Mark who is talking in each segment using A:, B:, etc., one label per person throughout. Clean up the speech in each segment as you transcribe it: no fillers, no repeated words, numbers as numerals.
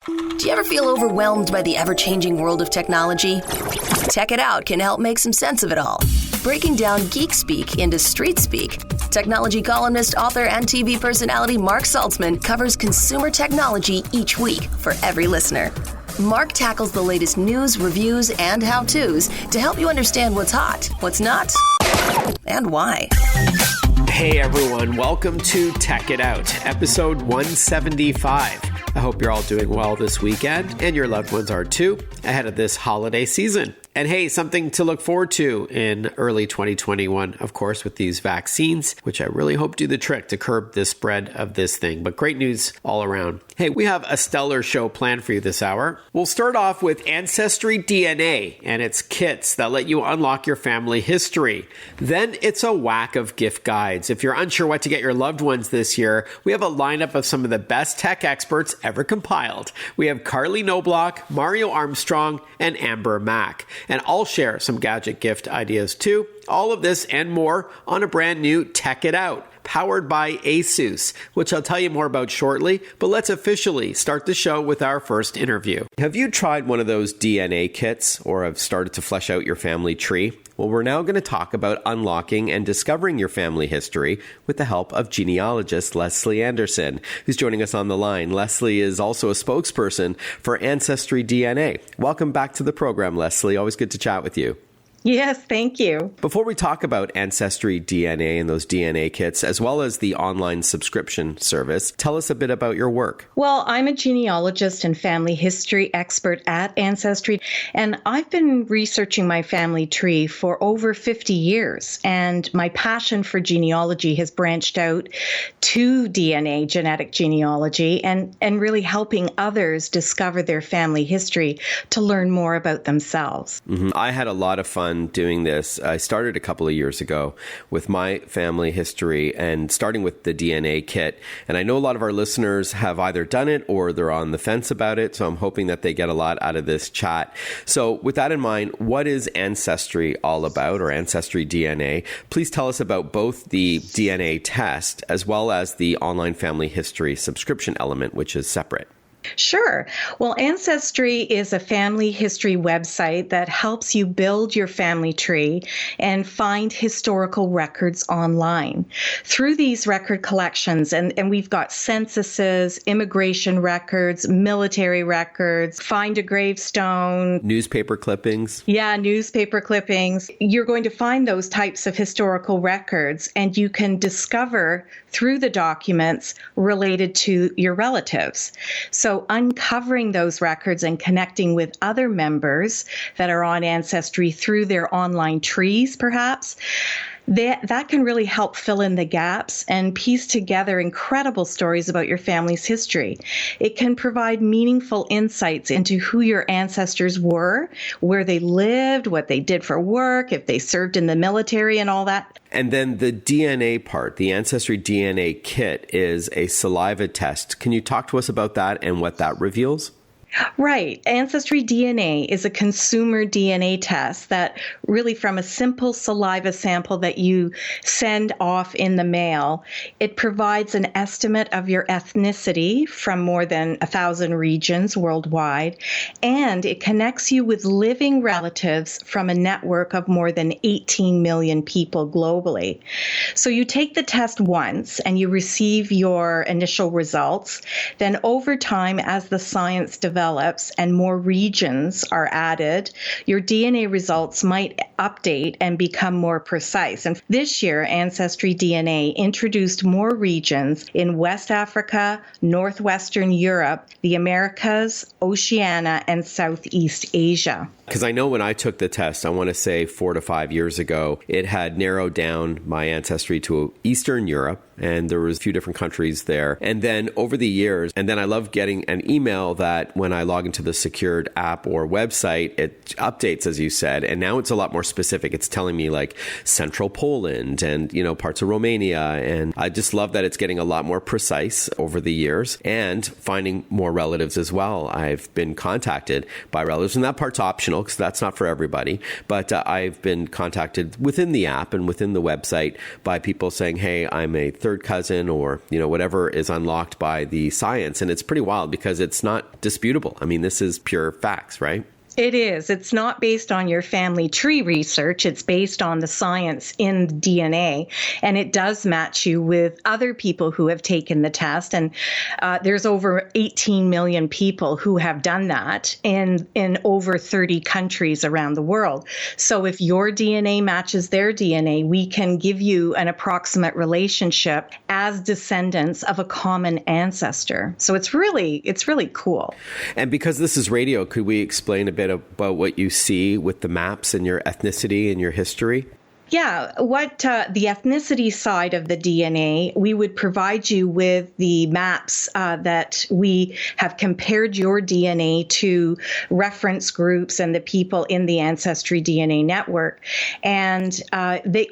A: Do you ever feel overwhelmed by the ever-changing world of technology? Tech It Out can help make some sense of it all. Breaking down geek speak into street speak, technology columnist, author, and TV personality Mark Saltzman covers consumer technology each week for every listener. Mark tackles the latest news, reviews, and how-tos to help you understand what's hot, what's not, and why.
B: Hey everyone, welcome to Tech It Out, episode 175. I hope you're all doing well this weekend, and your loved ones are too, ahead of this holiday season. And hey, something to look forward to in early 2021, of course, with these vaccines, which I really hope do the trick to curb the spread of this thing. But great news all around. Hey, we have a stellar show planned for you this hour. We'll start off with Ancestry DNA and its kits that let you unlock your family history. Then it's a whack of gift guides. If you're unsure what to get your loved ones this year, we have a lineup of some of the best tech experts ever compiled. We have Carley Knobloch, Mario Armstrong, and Amber Mac. And I'll share some gadget gift ideas too. All of this and more on a brand new Tech It Out, powered by ASUS, which I'll tell you more about shortly, but let's officially start the show with our first interview. Have you tried one of those DNA kits or have started to flesh out your family tree? Well, we're now going to talk about unlocking and discovering your family history with the help of genealogist Lesley Anderson, who's joining us on the line. Lesley is also a spokesperson for Ancestry DNA. Welcome back to the program, Lesley. Always good to chat with you.
C: Yes, thank you.
B: Before we talk about Ancestry DNA and those DNA kits, as well as the online subscription service, tell us a bit about your work.
C: Well, I'm a genealogist and family history expert at Ancestry, and I've been researching my family tree for over 50 years, and my passion for genealogy has branched out to DNA, genetic genealogy, and really helping others discover their family history to learn more about themselves.
B: I had a lot of fun doing this. I started a couple of years ago with my family history and starting with the DNA kit. And I know a lot of our listeners have either done it or they're on the fence about it. So I'm hoping that they get a lot out of this chat. So with that in mind, what is Ancestry all about, or Ancestry DNA? Please tell us about both the DNA test as well as the online family history subscription element, which is separate.
C: Sure. Well, Ancestry is a family history website that helps you build your family tree and find historical records online. Through these record collections, and we've got censuses, immigration records, military records, find a gravestone.
B: Newspaper clippings.
C: Yeah, newspaper clippings. You're going to find those types of historical records, and you can discover through the documents related to your relatives. So uncovering those records and connecting with other members that are on Ancestry through their online trees, perhaps, that can really help fill in the gaps and piece together incredible stories about your family's history. It can provide meaningful insights into who your ancestors were, where they lived, what they did for work, if they served in the military and all that.
B: And then the DNA part, the Ancestry DNA kit, is a saliva test. Can you talk to us about that and what that reveals?
C: Right. Ancestry DNA is a consumer DNA test that really, from a simple saliva sample that you send off in the mail, it provides an estimate of your ethnicity from more than 1,000 regions worldwide, and it connects you with living relatives from a network of more than 18 million people globally. So you take the test once and you receive your initial results. Then over time, as the science develops and more regions are added, your DNA results might update and become more precise. And this year, Ancestry DNA introduced more regions in West Africa, Northwestern Europe, the Americas, Oceania, and Southeast Asia.
B: Because I know when I took the test, I want to say 4 to 5 years ago, it had narrowed down my ancestry to Eastern Europe, and there was a few different countries there. And then over the years, and then I love getting an email that when I log into the secured app or website, it updates, as you said, and now it's a lot more specific. It's telling me like Central Poland and, you know, parts of Romania. And I just love that it's getting a lot more precise over the years and finding more relatives as well. I've been contacted by relatives, and that part's optional because that's not for everybody. But I've been contacted within the app and within the website by people saying, hey, I'm a third third cousin or, whatever is unlocked by the science. And it's pretty wild because it's not disputable. I mean, this is pure facts, right?
C: It is. It's not based on your family tree research. It's based on the science in DNA. And it does match you with other people who have taken the test. And there's over 18 million people who have done that in over 30 countries around the world. So if your DNA matches their DNA, we can give you an approximate relationship as descendants of a common ancestor. So it's really cool. And
B: because this is radio, could we explain a bit about what you see with the maps and your ethnicity and your history?
C: Yeah, what the ethnicity side of the DNA, we would provide you with the maps that we have compared your DNA to reference groups and the people in the Ancestry DNA network. And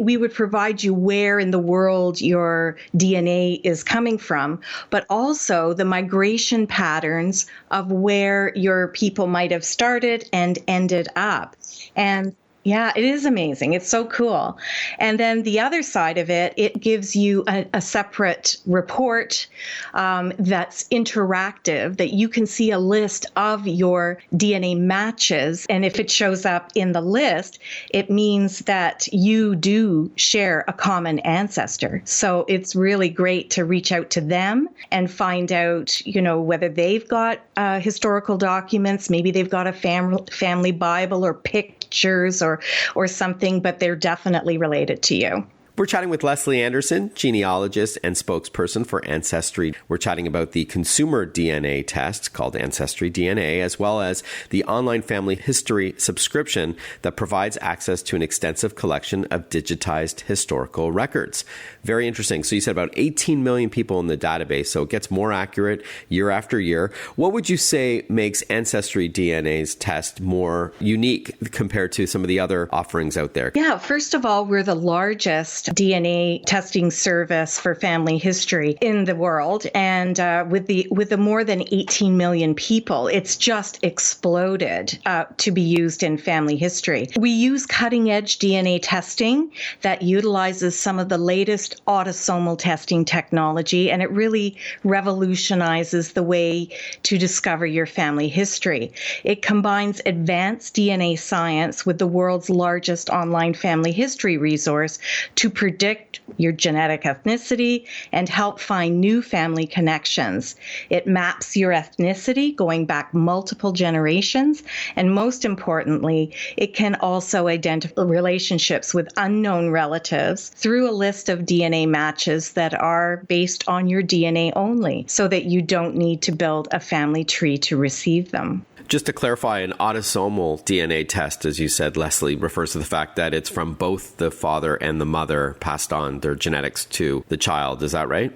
C: we would provide you where in the world your DNA is coming from, but also the migration patterns of where your people might have started and ended up. And yeah, it is amazing. It's so cool. And then the other side of it, it gives you a separate report that's interactive, that you can see a list of your DNA matches. And if it shows up in the list, it means that you do share a common ancestor. So it's really great to reach out to them and find out, whether they've got historical documents, maybe they've got a family Bible or pictures or something, but they're definitely related to you.
B: We're chatting with Lesley Anderson, genealogist and spokesperson for Ancestry. We're chatting about the consumer DNA test called Ancestry DNA, as well as the online family history subscription that provides access to an extensive collection of digitized historical records. Very interesting. So you said about 18 million people in the database, so it gets more accurate year after year. What would you say makes Ancestry DNA's test more unique compared to some of the other offerings out there?
C: Yeah, first of all, we're the largest DNA testing service for family history in the world, and with the more than 18 million people, it's just exploded to be used in family history. We use cutting-edge DNA testing that utilizes some of the latest autosomal testing technology, and it really revolutionizes the way to discover your family history. It combines advanced DNA science with the world's largest online family history resource to predict your genetic ethnicity and help find new family connections. It maps your ethnicity going back multiple generations, and most importantly, it can also identify relationships with unknown relatives through a list of DNA matches that are based on your DNA only, so that you don't need to build a family tree to receive them.
B: Just to clarify, an autosomal DNA test, as you said, Lesley, refers to the fact that it's from both the father and the mother passed on their genetics to the child. Is that right?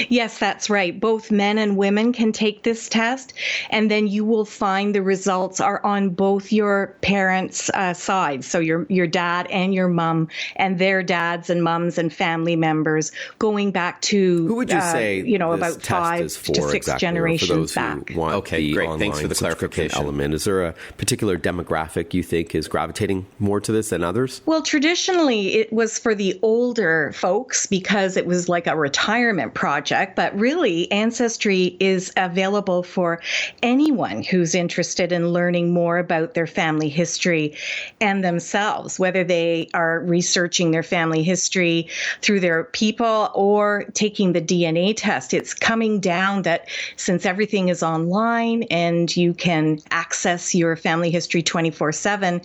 C: Yes, that's right. Both men and women can take this test, and then you will find the results are on both your parents' sides. So your dad and your mom and their dads and moms and family members going back to,
B: who would you say
C: about 5 to 6
B: exactly,
C: generations back.
B: Okay, great. Thanks for the clarification element. Is there a particular demographic you think is gravitating more to this than others?
C: Well, traditionally, it was for the older folks because it was like a retirement project. But really, Ancestry is available for anyone who's interested in learning more about their family history and themselves, whether they are researching their family history through their people or taking the DNA test. It's coming down that since everything is online and you can access your family history 24/7,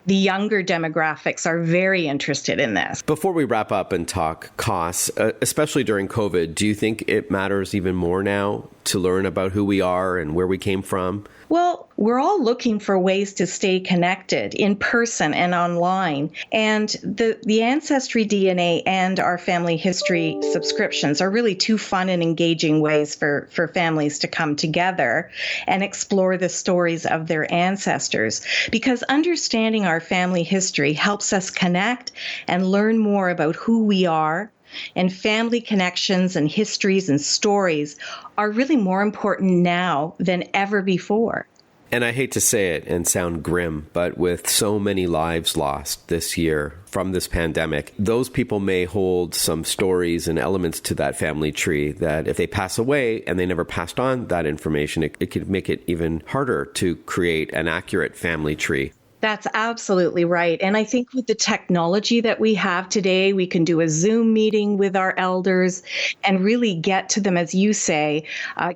C: the younger demographics are very interested in this.
B: Before we wrap up and talk costs, especially during COVID, do you think it matters even more now to learn about who we are and where we came from?
C: Well, we're all looking for ways to stay connected in person and online. And the Ancestry DNA and our family history subscriptions are really two fun and engaging ways for families to come together and explore the stories of their ancestors. Because understanding our family history helps us connect and learn more about who we are. And family connections and histories and stories are really more important now than ever before.
B: And I hate to say it and sound grim, but with so many lives lost this year from this pandemic, those people may hold some stories and elements to that family tree that if they pass away and they never passed on that information, it could make it even harder to create an accurate family tree.
C: That's absolutely right. And I think with the technology that we have today, we can do a Zoom meeting with our elders and really get to them, as you say,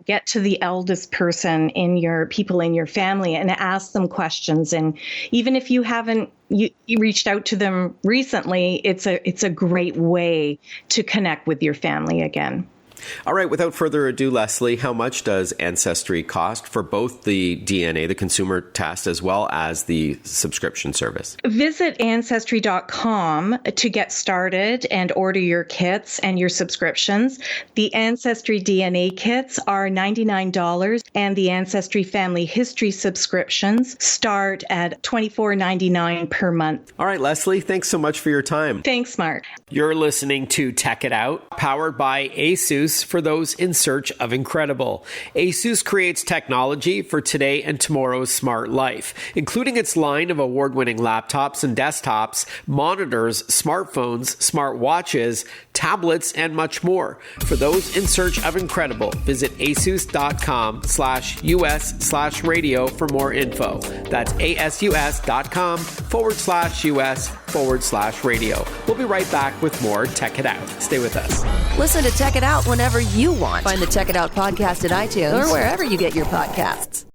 C: get to the eldest person in your people in your family and ask them questions. And even if you haven't you reached out to them recently, it's a great way to connect with your family again.
B: All right, without further ado, Lesley, how much does Ancestry cost for both the DNA, the consumer test, as well as the subscription service?
C: Visit Ancestry.com to get started and order your kits and your subscriptions. The Ancestry DNA kits are $99, and the Ancestry Family History subscriptions start at $24.99 per month.
B: All right, Lesley, thanks so much for your time.
C: Thanks, Mark.
B: You're listening to Tech It Out, powered by ASUS for those in search of incredible. ASUS creates technology for today and tomorrow's smart life, including its line of award-winning laptops and desktops, monitors, smartphones, smart watches, tablets, and much more. For those in search of incredible, visit asus.com/US/radio for more info. That's asus.com/US/radio. We'll be right back with more Tech It Out. Stay with us.
A: Listen to Tech It Out whenever you want. Find the Tech It Out podcast at iTunes or wherever you get your podcasts.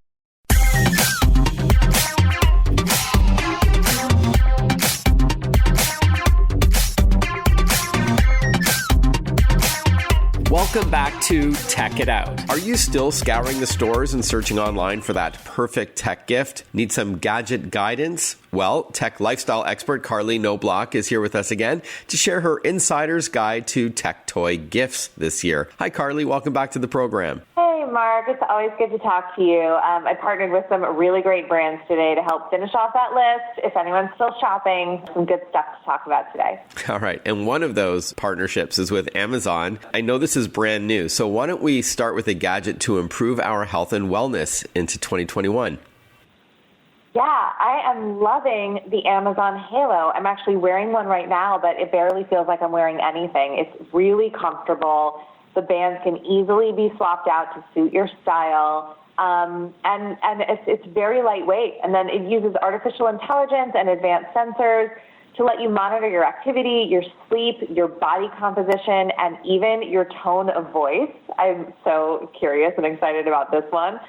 B: Welcome back to Tech It Out. Are you still scouring the stores and searching online for that perfect tech gift? Need some gadget guidance? Well, tech lifestyle expert Carley Knobloch is here with us again to share her insider's guide to tech toy gifts this year. Hi, Carley. Welcome back to the program.
D: Hey, Mark. It's always good to talk to you. I partnered with some really great brands today to help finish off that list. If anyone's still shopping, some good stuff to talk about today.
B: All right. And one of those partnerships is with Amazon. I know this is brand new, so why don't we start with a gadget to improve our health and wellness into 2021?
D: Yeah, I am loving the Amazon Halo. I'm actually wearing one right now, but it barely feels like I'm wearing anything. It's really comfortable. The bands can easily be swapped out to suit your style. And it's very lightweight. And then it uses artificial intelligence and advanced sensors to let you monitor your activity, your sleep, your body composition, and even your tone of voice. I'm so curious and excited about this one.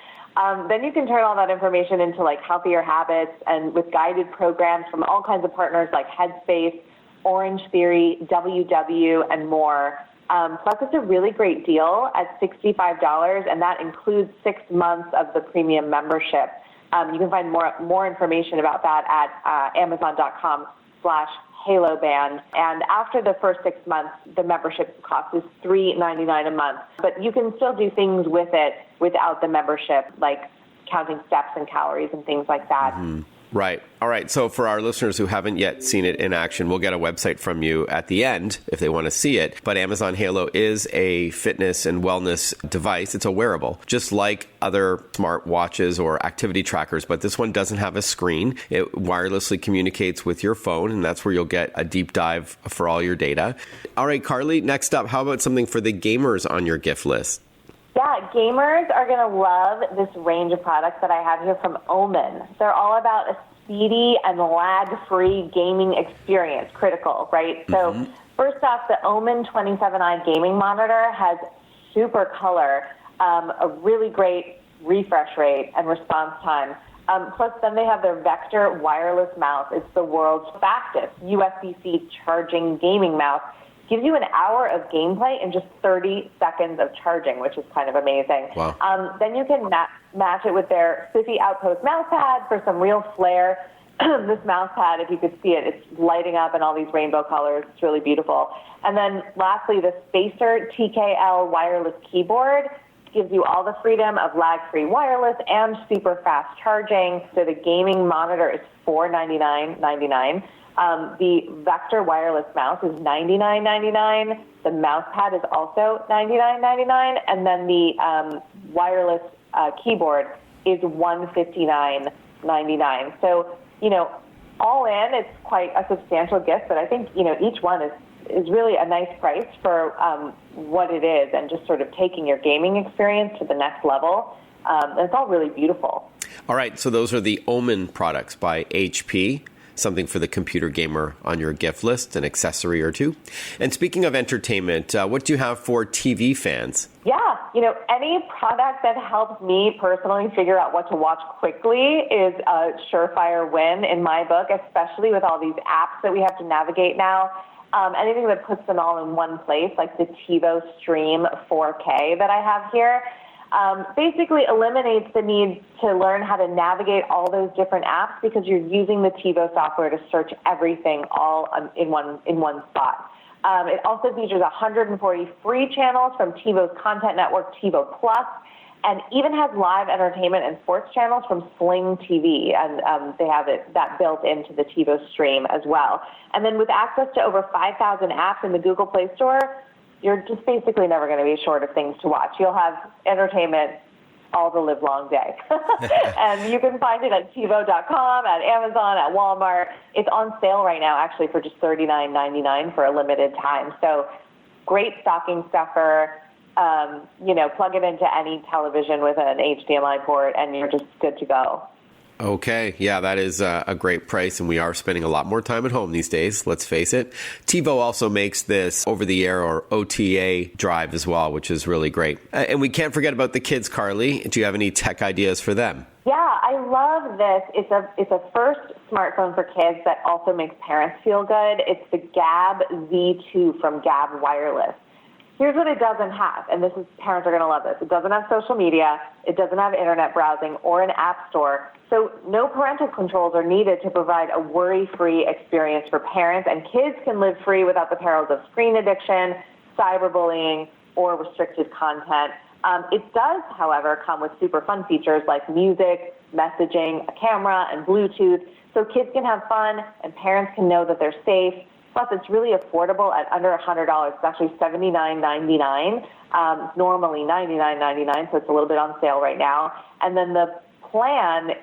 D: Then you can turn all that information into like healthier habits and with guided programs from all kinds of partners like Headspace, Orange Theory, WW, and more. Plus, it's a really great deal at $65, and that includes 6 months of the premium membership. You can find more information about that at amazon.com/HaloBand. And after the first 6 months, the membership cost is $3.99 a month. But you can still do things with it without the membership, like counting steps and calories and things like that.
B: Mm-hmm. Right. All right. So for our listeners who haven't yet seen it in action, we'll get a website from you at the end if they want to see it. But Amazon Halo is a fitness and wellness device. It's a wearable, just like other smart watches or activity trackers. But this one doesn't have a screen. It wirelessly communicates with your phone, and that's where you'll get a deep dive for all your data. All right, Carley, next up, how about something for the gamers on your gift list?
D: Yeah, gamers are going to love this range of products that I have here from Omen. They're all about a speedy and lag-free gaming experience, critical, right? So first off, the Omen 27i gaming monitor has super color, a really great refresh rate and response time. Plus, then they have their Vector wireless mouse. It's the world's fastest USB-C charging gaming mouse. Gives you an hour of gameplay in just 30 seconds of charging, which is kind of amazing.
B: Wow.
D: Then you can match it with their Spiffy Outpost mouse pad for some real flair. This mouse pad, if you could see it, it's lighting up in all these rainbow colors. It's really beautiful. And then lastly, the Spacer TKL wireless keyboard gives you all the freedom of lag-free wireless and super fast charging. So the gaming monitor is $499.99. The Vector wireless mouse is $99.99. The mouse pad is also $99.99. And then the wireless keyboard is $159.99. So, all in, it's quite a substantial gift, but I think, each one is really a nice price for what it is, and just sort of taking your gaming experience to the next level. And it's all really beautiful.
B: All right, so those are the Omen products by HP. Something for the computer gamer on your gift list, an accessory or two. And speaking of entertainment, what do you have for TV fans?
D: Yeah, any product that helps me personally figure out what to watch quickly is a surefire win in my book, especially with all these apps that we have to navigate now. Anything that puts them all in one place, like the TiVo Stream 4K that I have here, basically eliminates the need to learn how to navigate all those different apps, because you're using the TiVo software to search everything all in one spot. It also features 140 free channels from TiVo's content network, TiVo Plus, and even has live entertainment and sports channels from Sling TV, and they have that built into the TiVo Stream as well. And then with access to over 5,000 apps in the Google Play Store, you're just basically never going to be short of things to watch. You'll have entertainment all the live long day. And you can find it at TiVo.com, at Amazon, at Walmart. It's on sale right now, actually, for just $39.99 for a limited time. So great stocking stuffer. Plug it into any television with an HDMI port, and you're just good to go.
B: Okay, yeah, that is a great price, and we are spending a lot more time at home these days, let's face it. TiVo also makes this over-the-air or OTA drive as well, which is really great. And we can't forget about the kids, Carly. Do you have any tech ideas for them?
D: Yeah, I love this. It's a first smartphone for kids that also makes parents feel good. It's the Gab Z2 from Gab Wireless. Here's what it doesn't have, and parents are going to love this. It doesn't have social media, it doesn't have internet browsing or an app store, so no parental controls are needed to provide a worry-free experience for parents, and kids can live free without the perils of screen addiction, cyberbullying, or restricted content. It does, however, come with super fun features like music, messaging, a camera, and Bluetooth, so kids can have fun and parents can know that they're safe. Plus, it's really affordable at under $100. It's actually $79.99. It's normally $99.99, so it's a little bit on sale right now. And then the plan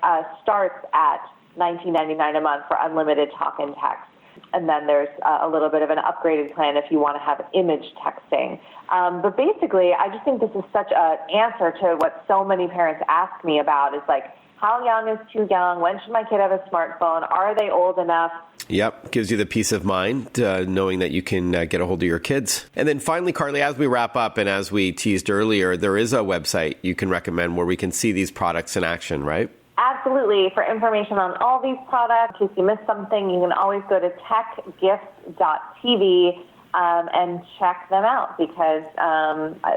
D: starts at $19.99 a month for unlimited talk and text. And then there's a little bit of an upgraded plan if you want to have image texting. But basically, I just think this is such an answer to what so many parents ask me about. It's like, how young is too young? When should my kid have a smartphone? Are they old enough?
B: Yep, gives you the peace of mind knowing that you can get a hold of your kids. And then finally, Carly, as we wrap up and as we teased earlier, there is a website you can recommend where we can see these products in action, right?
D: Absolutely. For information on all these products, in case you missed something, you can always go to techgifts.tv and check them out, because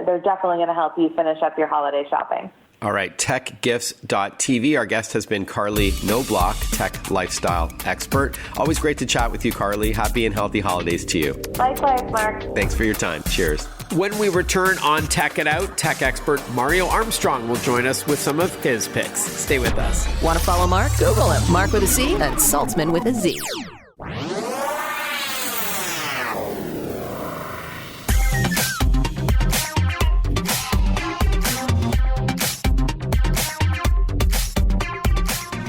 D: they're definitely going to help you finish up your holiday shopping.
B: All right, techgifts.tv. Our guest has been Carley Knobloch, tech lifestyle expert. Always great to chat with you, Carly. Happy and healthy holidays to you.
D: Likewise, Mark.
B: Thanks for your time. Cheers. When we return on Tech It Out, tech expert Mario Armstrong will join us with some of his picks. Stay with us.
A: Want to follow Mark? Google him. Mark with a C and Saltzman with a Z.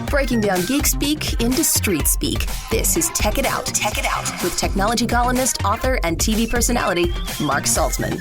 A: Breaking down geek speak into street speak. This is Tech It Out. Tech It Out with technology columnist, author, and TV personality Mark Saltzman.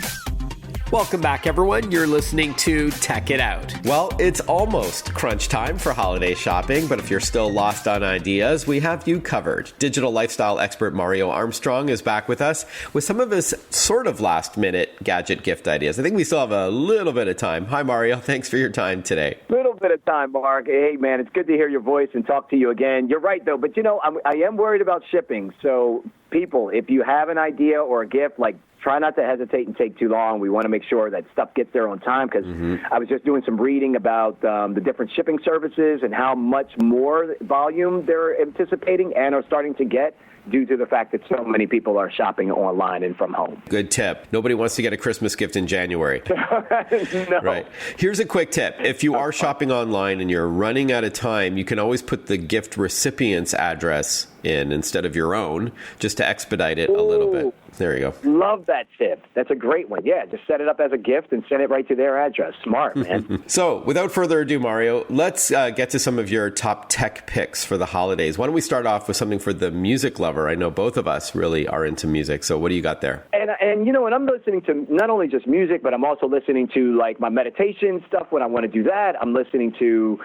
B: Welcome back, everyone. You're listening to Tech It Out. Well, it's almost crunch time for holiday shopping, but if you're still lost on ideas, we have you covered. Digital lifestyle expert Mario Armstrong is back with us with some of his sort of last-minute gadget gift ideas. I think we still have a little bit of time. Hi, Mario. Thanks for your time today.
E: Little bit of time, Mark. Hey, man, it's good to hear your voice and talk to you again. You're right, though, but, I am worried about shipping. So, people, if you have an idea or a gift, try not to hesitate and take too long. We want to make sure that stuff gets there on time, because I was just doing some reading about the different shipping services and how much more volume they're anticipating and are starting to get due to the fact that so many people are shopping online and from home.
B: Good tip. Nobody wants to get a Christmas gift in January.
E: No.
B: Right. Here's a quick tip. If you are shopping online and you're running out of time, you can always put the gift recipient's address in instead of your own, just to expedite it a little bit. There you go.
E: Love that tip. That's a great one. Yeah, just set it up as a gift and send it right to their address. Smart, man.
B: So, without further ado, Mario, let's get to some of your top tech picks for the holidays. Why don't we start off with something for the music lover? I know both of us really are into music. So, what do you got there?
E: And you know, and I'm listening to not only just music, but I'm also listening to like my meditation stuff when I want to do that. I'm listening to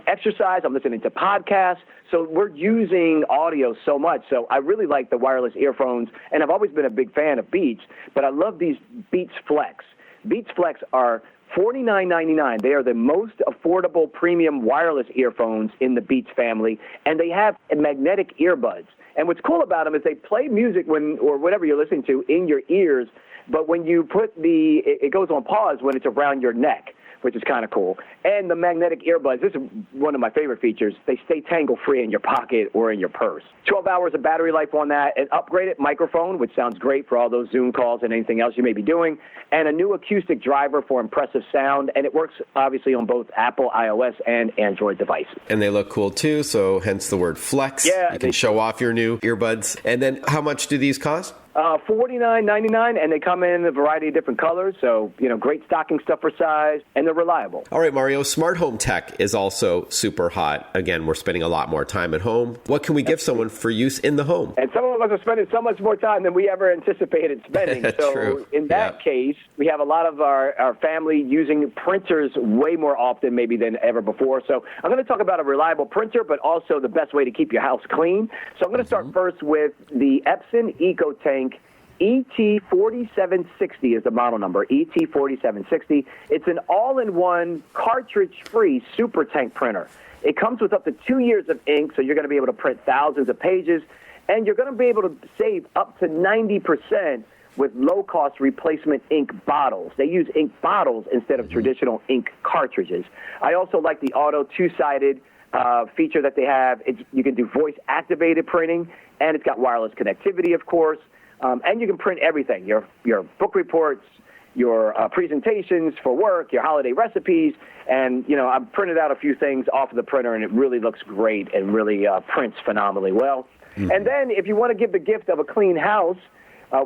E: exercise. I'm listening to podcasts. So we're using audio so much. So I really like the wireless earphones, and I've always been a big fan of Beats, but I love these Beats Flex. Beats Flex are $49.99. They are the most affordable premium wireless earphones in the Beats family, and they have magnetic earbuds. And what's cool about them is they play music or whatever you're listening to in your ears, but when you put it goes on pause when it's around your neck, which is kind of cool. And the magnetic earbuds, this is one of my favorite features. They stay tangle-free in your pocket or in your purse. 12 hours of battery life on that, an upgraded microphone, which sounds great for all those Zoom calls and anything else you may be doing, and a new acoustic driver for impressive sound, and it works obviously on both Apple, iOS, and Android devices.
B: And they look cool too, so hence the word flex.
E: Yeah,
B: you can show off your new earbuds. And then how much do these cost?
E: $49.99, and they come in a variety of different colors, so, you know, great stocking stuffer size, and they're reliable.
B: All right, Mario, smart home tech is also super hot. Again, we're spending a lot more time at home. What can we give someone for use in the home?
E: And some of us are spending so much more time than we ever anticipated spending. So
B: True.
E: In that case, we have a lot of our family using printers way more often maybe than ever before. So I'm going to talk about a reliable printer, but also the best way to keep your house clean. So I'm going to start first with the Epson EcoTank ET4760 is the model number, ET4760. It's an all-in-one, cartridge-free super tank printer. It comes with up to 2 years of ink, so you're going to be able to print thousands of pages, and you're going to be able to save up to 90% with low-cost replacement ink bottles. They use ink bottles instead of traditional ink cartridges. I also like the auto two-sided feature that they have. You can do voice-activated printing, and it's got wireless connectivity, of course. And you can print everything, your book reports, your presentations for work, your holiday recipes. And, you know, I've printed out a few things off of the printer, and it really looks great and really prints phenomenally well. Mm-hmm. And then if you want to give the gift of a clean house,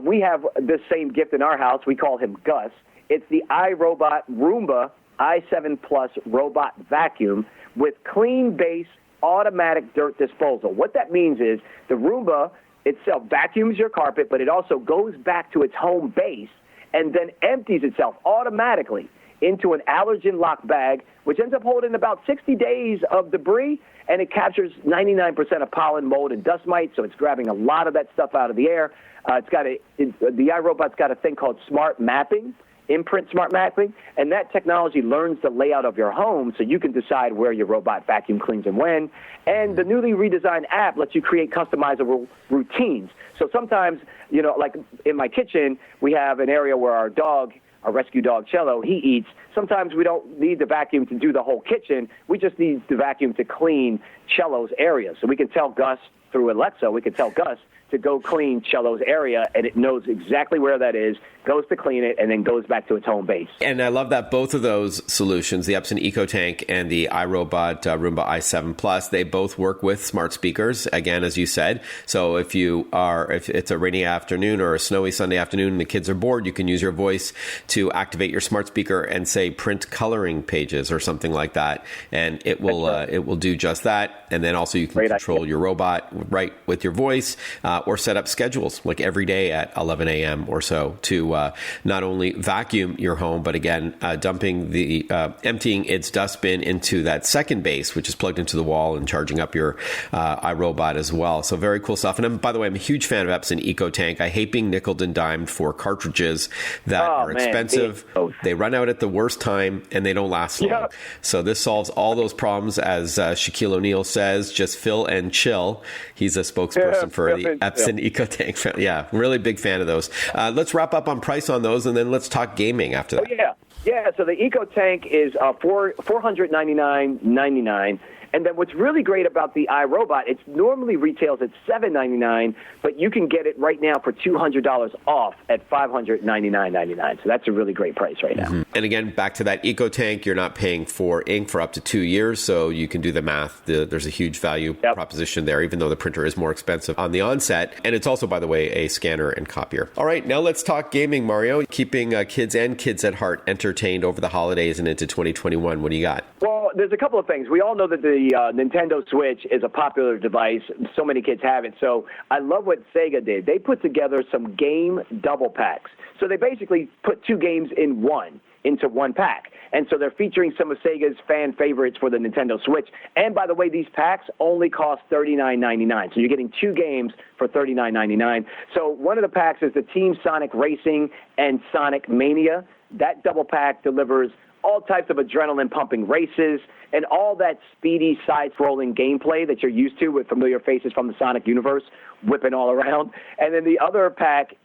E: we have this same gift in our house. We call him Gus. It's the iRobot Roomba i7 Plus robot vacuum with clean base automatic dirt disposal. What that means is the Roomba itself vacuums your carpet, but it also goes back to its home base and then empties itself automatically into an allergen lock bag, which ends up holding about 60 days of debris, and it captures 99% of pollen, mold, and dust mites, so it's grabbing a lot of that stuff out of the air. The iRobot's got a thing called smart mapping, imprint smart mapping, and that technology learns the layout of your home so you can decide where your robot vacuum cleans and when. And the newly redesigned app lets you create customizable routines. So sometimes, you know, like in my kitchen, we have an area where our rescue dog, Cello, he eats. Sometimes we don't need the vacuum to do the whole kitchen. We just need the vacuum to clean Cello's area. So we can tell Gus through Alexa, we can tell Gus to go clean Cello's area, and it knows exactly where that is, goes to clean it, and then goes back to its home base.
B: And I love that both of those solutions, the Epson EcoTank and the iRobot Roomba i7 Plus, they both work with smart speakers, again, as you said. So if it's a rainy afternoon or a snowy Sunday afternoon and the kids are bored, you can use your voice to activate your smart speaker and say print coloring pages or something like that, and it will do just that. And then also you can control your robot right with your voice, or set up schedules like every day at 11 a.m. or so to not only vacuum your home, but again, emptying its dustbin into that second base, which is plugged into the wall and charging up your iRobot as well. So very cool stuff. And by the way, I'm a huge fan of Epson EcoTank. I hate being nickeled and dimed for cartridges that are expensive. They run out at the worst time and they don't last long. So this solves all those problems. As Shaquille O'Neal says, just fill and chill. He's a spokesperson for the Epson EcoTank. Yeah, really big fan of those. Let's wrap up on price on those, and then let's talk gaming after that.
E: Yeah, so the EcoTank is $499.99. And then what's really great about the iRobot, it normally retails at $799, but you can get it right now for $200 off at $599.99. So that's a really great price right now.
B: And again, back to that EcoTank, you're not paying for ink for up to 2 years, so you can do the math. There's a huge value proposition there, even though the printer is more expensive on the onset. And it's also, by the way, a scanner and copier. All right, now let's talk gaming, Mario. Keeping kids and kids at heart entertained over the holidays and into 2021. What do you got?
E: Well, there's a couple of things. We all know that the Nintendo Switch is a popular device. So many kids have it. So I love what Sega did. They put together some game double packs. So they basically put 2 games into one pack. And so they're featuring some of Sega's fan favorites for the Nintendo Switch. And by the way, these packs only cost $39.99. So you're getting 2 games for $39.99. So one of the packs is the Team Sonic Racing and Sonic Mania. That double pack delivers all types of adrenaline-pumping races and all that speedy side-scrolling gameplay that you're used to with familiar faces from the Sonic universe whipping all around. And then the other pack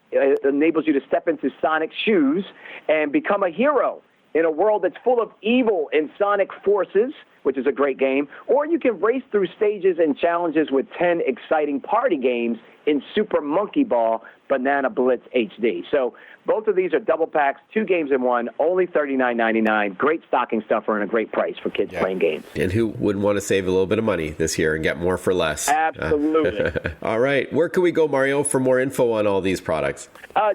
E: enables you to step into Sonic's shoes and become a hero in a world that's full of evil and Sonic forces, which is a great game. Or you can race through stages and challenges with 10 exciting party games in Super Monkey Ball Banana Blitz HD. So both of these are double packs, 2 games in one, only $39.99. Great stocking stuffer and a great price for kids playing games.
B: And who wouldn't want to save a little bit of money this year and get more for less?
E: Absolutely.
B: All right. Where can we go, Mario, for more info on all these products?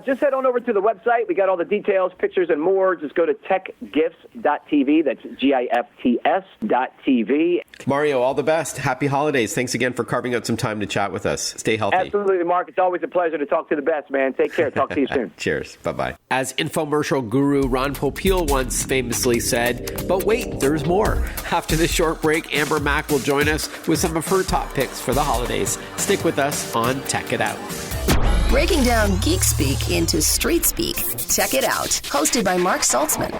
E: Just head on over to the website. We got all the details, pictures, and more. Just go to techgifts.tv. That's GIFTS.tv.
B: Mario, all the best. Happy holidays. Thanks again for carving out some time to chat with us. Stay healthy.
E: Absolutely, Mark. It's always a pleasure to talk to the best, man. Take care. Talk to you soon.
B: Cheers. Bye-bye. As infomercial guru Ron Popeil once famously said, but wait, there's more. After this short break, Amber Mac will join us with some of her top picks for the holidays. Stick with us on Tech It Out.
A: Breaking down geek speak into street speak. Check it out. Hosted by Mark Saltzman.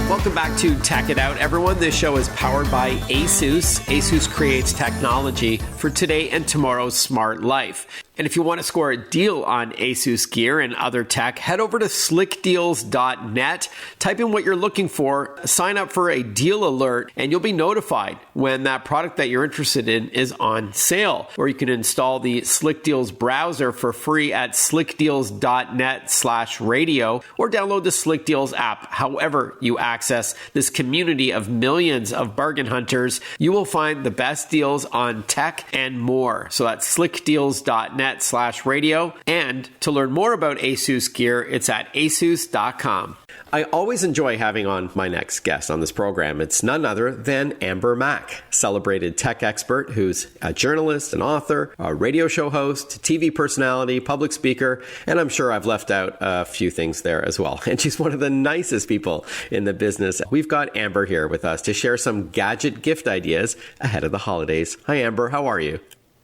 B: Welcome back to Tech It Out, everyone. This show is powered by ASUS. ASUS creates technology for today and tomorrow's smart life. And if you want to score a deal on ASUS gear and other tech, head over to slickdeals.net, type in what you're looking for, sign up for a deal alert, and you'll be notified when that product that you're interested in is on sale. Or you can install the Slick Deals browser for free at slickdeals.net/radio, or download the Slick Deals app. However you access this community of millions of bargain hunters, you will find the best deals on tech and more. So that's slickdeals.net/radio. And to learn more about ASUS gear, it's at asus.com. I always enjoy having on my next guest on this program. It's none other than Amber Mac, celebrated tech expert who's a journalist, an author, a radio show host, TV personality, public speaker, and I'm sure I've left out a few things there as well. And she's one of the nicest people in the business. We've got Amber here with us to share some gadget gift ideas ahead of the holidays. Hi, Amber. How are you?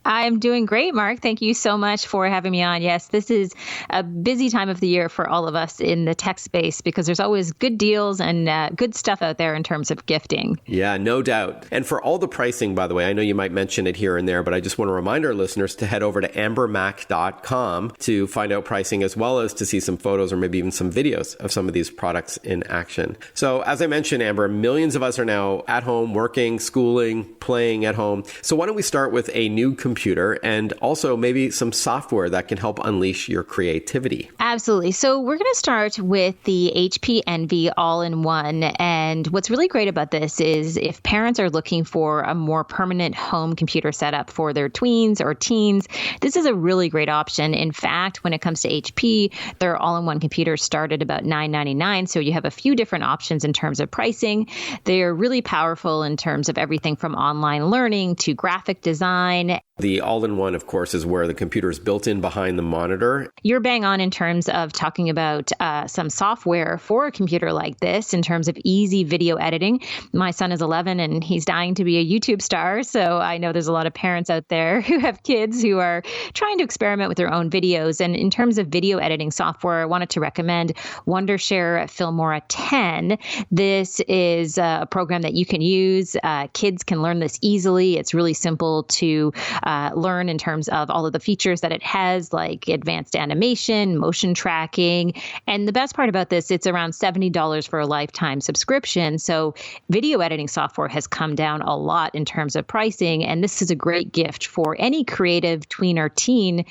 F: I'm doing great, Mark. Thank you so much for having me on. Yes, this is a busy time of the year for all of us in the tech space because there's always good deals and good stuff out there in terms of gifting.
B: Yeah, no doubt. And for all the pricing, by the way, I know you might mention it here and there, but I just want to remind our listeners to head over to ambermac.com to find out pricing as well as to see some photos or maybe even some videos of some of these products in action. So as I mentioned, Amber, millions of us are now at home, working, schooling, playing at home. So why don't we start with a new computer and also maybe some software that can help unleash your creativity?
F: Absolutely. So we're going to start with the HP Envy all-in-one. And what's really great about this is if parents are looking for a more permanent home computer setup for their tweens or teens, this is a really great option. In fact, when it comes to HP, their all-in-one computers start at about $999. So you have a few different options in terms of pricing. They're really powerful in terms of everything from online learning to graphic design.
B: The all-in-one, of course, is where the computer is built in behind the monitor.
F: You're bang on in terms of talking about some software for a computer like this in terms of easy video editing. My son is 11 and he's dying to be a YouTube star. So I know there's a lot of parents out there who have kids who are trying to experiment with their own videos. And in terms of video editing software, I wanted to recommend Wondershare Filmora 10. This is a program that you can use. Kids can learn this easily. It's really simple to learn in terms of all of the features that it has, like advanced animation, motion tracking. And the best part about this, it's around $70 for a lifetime subscription. So video editing software has come down a lot in terms of pricing. And this is a great gift for any creative tween or teen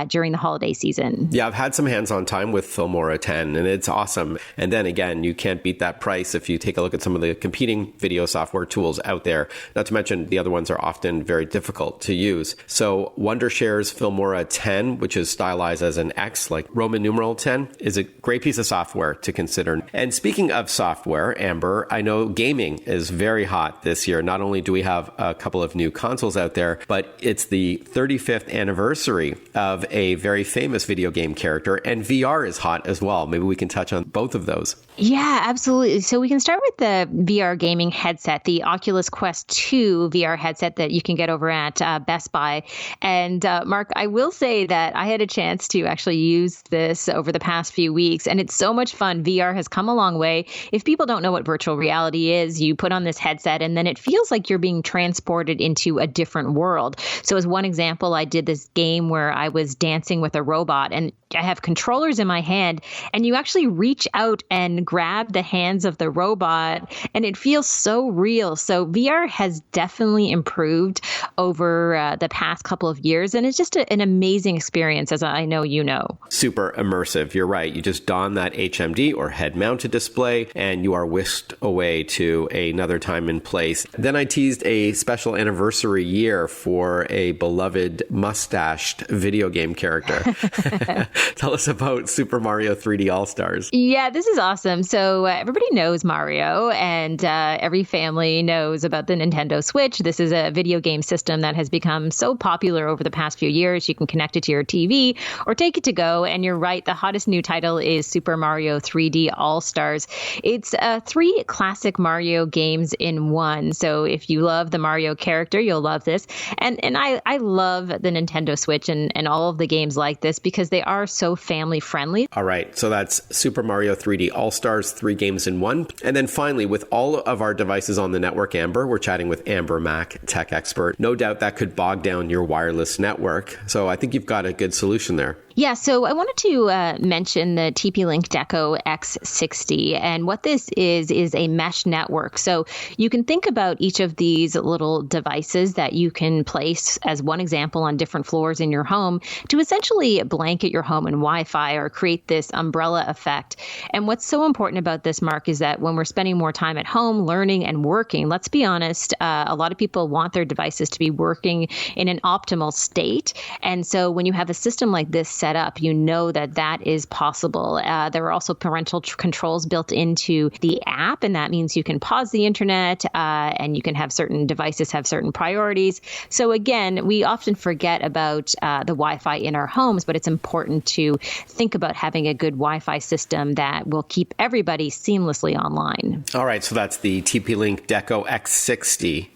F: during the holiday season.
B: Yeah, I've had some hands-on time with Filmora 10, and it's awesome. And then again, you can't beat that price if you take a look at some of the competing video software tools out there. Not to mention the other ones are often very difficult to use. So Wondershare's Filmora 10, which is stylized as an X, like Roman numeral 10, is a great piece of software to consider. And speaking of software, Amber, I know gaming is very hot this year. Not only do we have a couple of new consoles out there, but it's the 35th anniversary of a very famous video game character, and VR is hot as well. Maybe we can touch on both of those.
F: Yeah, absolutely. So we can start with the VR gaming headset, the Oculus Quest 2 VR headset that you can get over at Best Buy. And Mark, I will say that I had a chance to actually use this over the past few weeks, and it's so much fun. VR has come a long way. If people don't know what virtual reality is, you put on this headset and then it feels like you're being transported into a different world. So as one example, I did this game where I was dancing with a robot, and I have controllers in my hand, and you actually reach out and grab the hands of the robot, and it feels so real. So VR has definitely improved over the past couple of years, and it's just an amazing experience, as I know you know.
B: Super immersive. You're right. You just don that HMD or head-mounted display, and you are whisked away to another time and place. Then I teased a special anniversary year for a beloved mustached video game character. Tell us about Super Mario 3D All-Stars.
F: Yeah, this is awesome. So everybody knows Mario, and every family knows about the Nintendo Switch. This is a video game system that has become so popular over the past few years. You can connect it to your TV or take it to go. And you're right, the hottest new title is Super Mario 3D All-Stars. It's 3 classic Mario games in one. So if you love the Mario character, you'll love this. And I love the Nintendo Switch and all of the games like this because they are so family friendly.
B: All right. So that's Super Mario 3D All-Stars, 3 games in one. And then finally, with all of our devices on the network, Amber, we're chatting with Amber Mac, tech expert. No doubt that could bog down your wireless network. So I think you've got a good solution there.
F: Yeah, so I wanted to mention the TP-Link Deco X60. And what this is a mesh network. So you can think about each of these little devices that you can place as one example on different floors in your home to essentially blanket your home in Wi-Fi or create this umbrella effect. And what's so important about this, Mark, is that when we're spending more time at home learning and working, let's be honest, a lot of people want their devices to be working in an optimal state. And so when you have a system like this set up, you know that is possible. There are also parental controls built into the app, and that means you can pause the internet and you can have certain devices have certain priorities. So again, we often forget about the Wi-Fi in our homes, but it's important to think about having a good Wi-Fi system that will keep everybody seamlessly online.
B: All right, so that's the TP-Link Deco X60.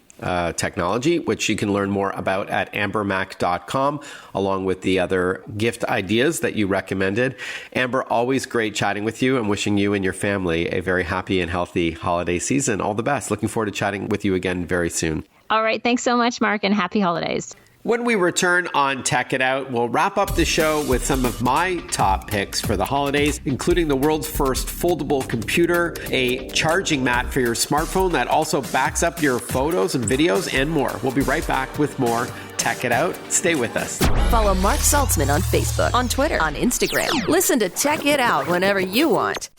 B: Technology, which you can learn more about at ambermac.com, along with the other gift ideas that you recommended. Amber, always great chatting with you and wishing you and your family a very happy and healthy holiday season. All the best. Looking forward to chatting with you again very soon.
F: All right. Thanks so much, Mark, and happy holidays.
B: When we return on Tech It Out, we'll wrap up the show with some of my top picks for the holidays, including the world's first foldable computer, a charging mat for your smartphone that also backs up your photos and videos, and more. We'll be right back with more Tech It Out. Stay with us.
A: Follow Mark Saltzman on Facebook, on Twitter, on Instagram. Listen to Tech It Out whenever you want.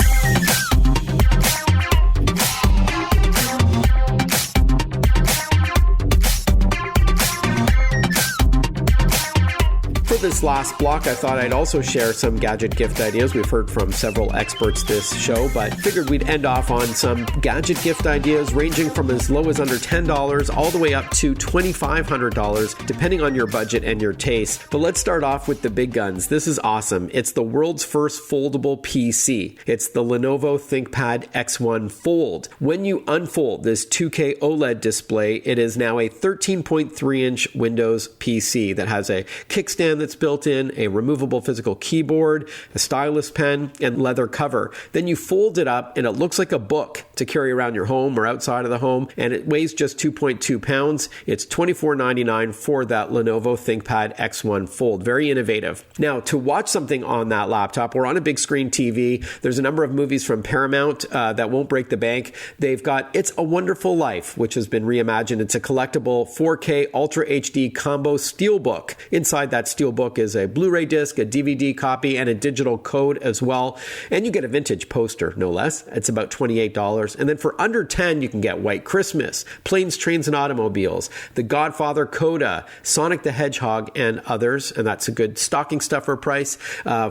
B: this last block, I thought I'd also share some gadget gift ideas. We've heard from several experts this show, but figured we'd end off on some gadget gift ideas ranging from as low as under $10 all the way up to $2,500, depending on your budget and your taste. But let's start off with the big guns. This is awesome. It's the world's first foldable PC. It's the Lenovo ThinkPad X1 Fold. When you unfold this 2K OLED display, it is now a 13.3-inch Windows PC that has a kickstand that's built in, a removable physical keyboard, a stylus pen, and leather cover. Then you fold it up and it looks like a book to carry around your home or outside of the home, and it weighs just 2.2 pounds. It's $24.99 for that Lenovo ThinkPad X1 Fold. Very innovative. Now, to watch something on that laptop or on a big screen TV, there's a number of movies from Paramount that won't break the bank. They've got It's a Wonderful Life, which has been reimagined. It's a collectible 4K Ultra HD combo steelbook. Inside that steelbook is a Blu-ray disc, a DVD copy, and a digital code as well. And you get a vintage poster, no less. It's about $28. And then for under $10, you can get White Christmas, Planes, Trains, and Automobiles, The Godfather Coda, Sonic the Hedgehog, and others. And that's a good stocking stuffer price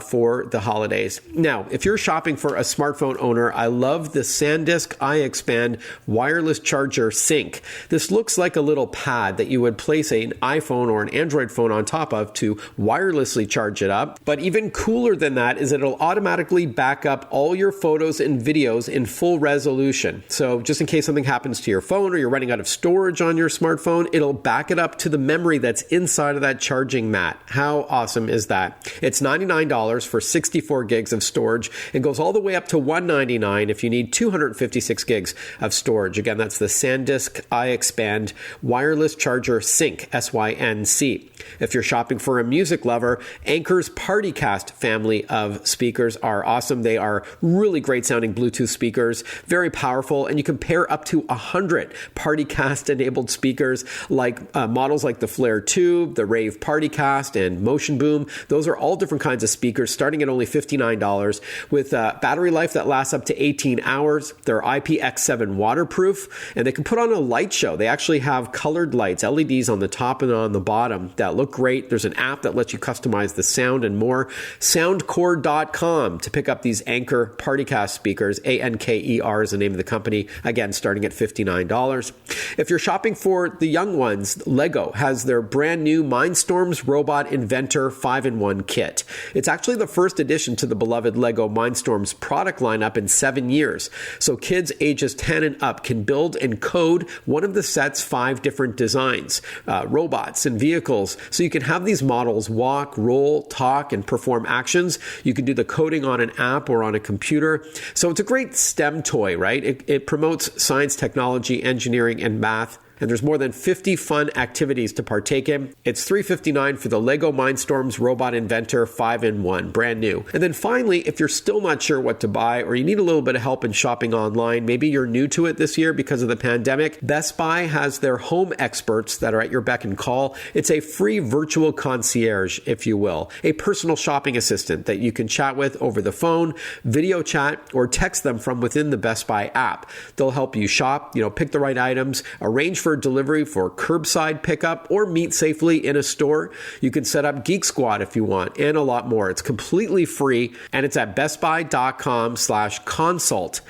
B: for the holidays. Now, if you're shopping for a smartphone owner, I love the SanDisk iXpand wireless charger sync. This looks like a little pad that you would place an iPhone or an Android phone on top of to wirelessly charge it up. But even cooler than that is it'll automatically back up all your photos and videos in full resolution. So just in case something happens to your phone or you're running out of storage on your smartphone, it'll back it up to the memory that's inside of that charging mat. How awesome is that? It's $99 for 64 gigs of storage and goes all the way up to $199 if you need 256 gigs of storage. Again, that's the SanDisk iXpand wireless charger sync, SYNC. If you're shopping for a music lover, Anker's PartyCast family of speakers are awesome. They are really great sounding Bluetooth speakers, very powerful, and you can pair up to 100 PartyCast enabled speakers like models like the Flare Tube, the Rave PartyCast, and Motion Boom. Those are all different kinds of speakers starting at only $59 with battery life that lasts up to 18 hours. They're IPX7 waterproof, and they can put on a light show. They actually have colored lights, LEDs on the top and on the bottom that look great. There's an app that lets you customize the sound and more. Soundcore.com to pick up these Anker PartyCast speakers. ANKER is the name of the company. Again, starting at $59. If you're shopping for the young ones, Lego has their brand new Mindstorms Robot Inventor 5-in-1 kit. It's actually the first addition to the beloved Lego Mindstorms product lineup in 7 years. So kids ages 10 and up can build and code one of the set's 5 different designs, robots and vehicles. So you can have these models walk, roll, talk, and perform actions. You can do the coding on an app or on a computer. So it's a great STEM toy, right? It promotes science, technology, engineering, and math. And there's more than 50 fun activities to partake in. It's $359 for the Lego Mindstorms Robot Inventor 5-in-1, brand new. And then finally, if you're still not sure what to buy or you need a little bit of help in shopping online, maybe you're new to it this year because of the pandemic, Best Buy has their home experts that are at your beck and call. It's a free virtual concierge, if you will, a personal shopping assistant that you can chat with over the phone, video chat, or text them from within the Best Buy app. They'll help you shop, pick the right items, arrange for delivery for curbside pickup, or meet safely in a store. You can set up Geek Squad if you want, and a lot more. It's completely free, and it's at bestbuy.com/consult, CONSULT.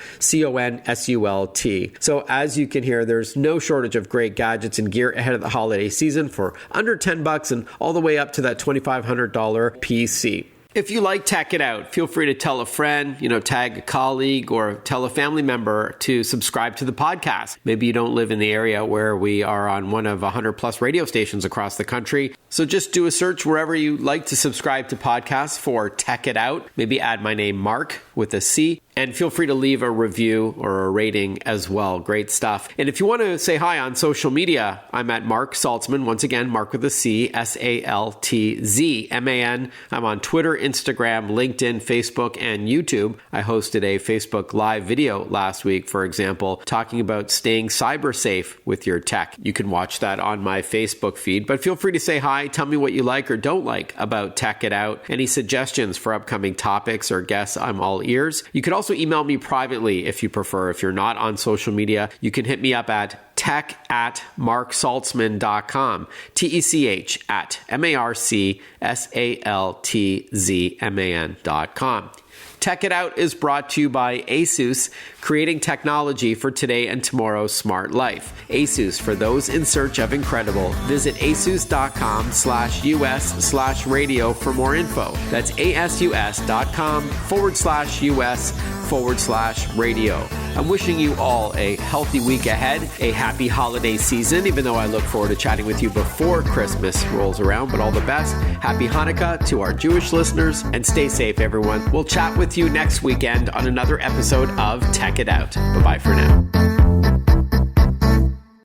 B: So as you can hear, there's no shortage of great gadgets and gear ahead of the holiday season for under $10 and all the way up to that $2,500 PC. If you like Tech It Out, feel free to tell a friend, tag a colleague or tell a family member to subscribe to the podcast. Maybe you don't live in the area where we are on one of 100 plus radio stations across the country. So just do a search wherever you like to subscribe to podcasts for Tech It Out. Maybe add my name, Mark, with a C. And feel free to leave a review or a rating as well. Great stuff. And if you want to say hi on social media, I'm at Mark Saltzman. Once again, Mark with a C, SALTZMAN. I'm on Twitter, Instagram, LinkedIn, Facebook, and YouTube. I hosted a Facebook Live video last week, for example, talking about staying cyber safe with your tech. You can watch that on my Facebook feed. But feel free to say hi. Tell me what you like or don't like about Tech It Out. Any suggestions for upcoming topics or guests, I'm all ears. You could also email me privately if you prefer. If you're not on social media, you can hit me up at tech@marksaltzman.com, TECH@MARCSALTZMAN.com. Tech It Out is brought to you by ASUS, creating technology for today and tomorrow's smart life. ASUS, for those in search of incredible. Visit asus.com/US/radio for more info. That's asus.com/US/radio. I'm wishing you all a healthy week ahead, a happy holiday season, even though I look forward to chatting with you before Christmas rolls around, but all the best. Happy Hanukkah to our Jewish listeners, and stay safe, everyone. We'll chat with you next weekend on another episode of Tech It Out. Bye-bye for now.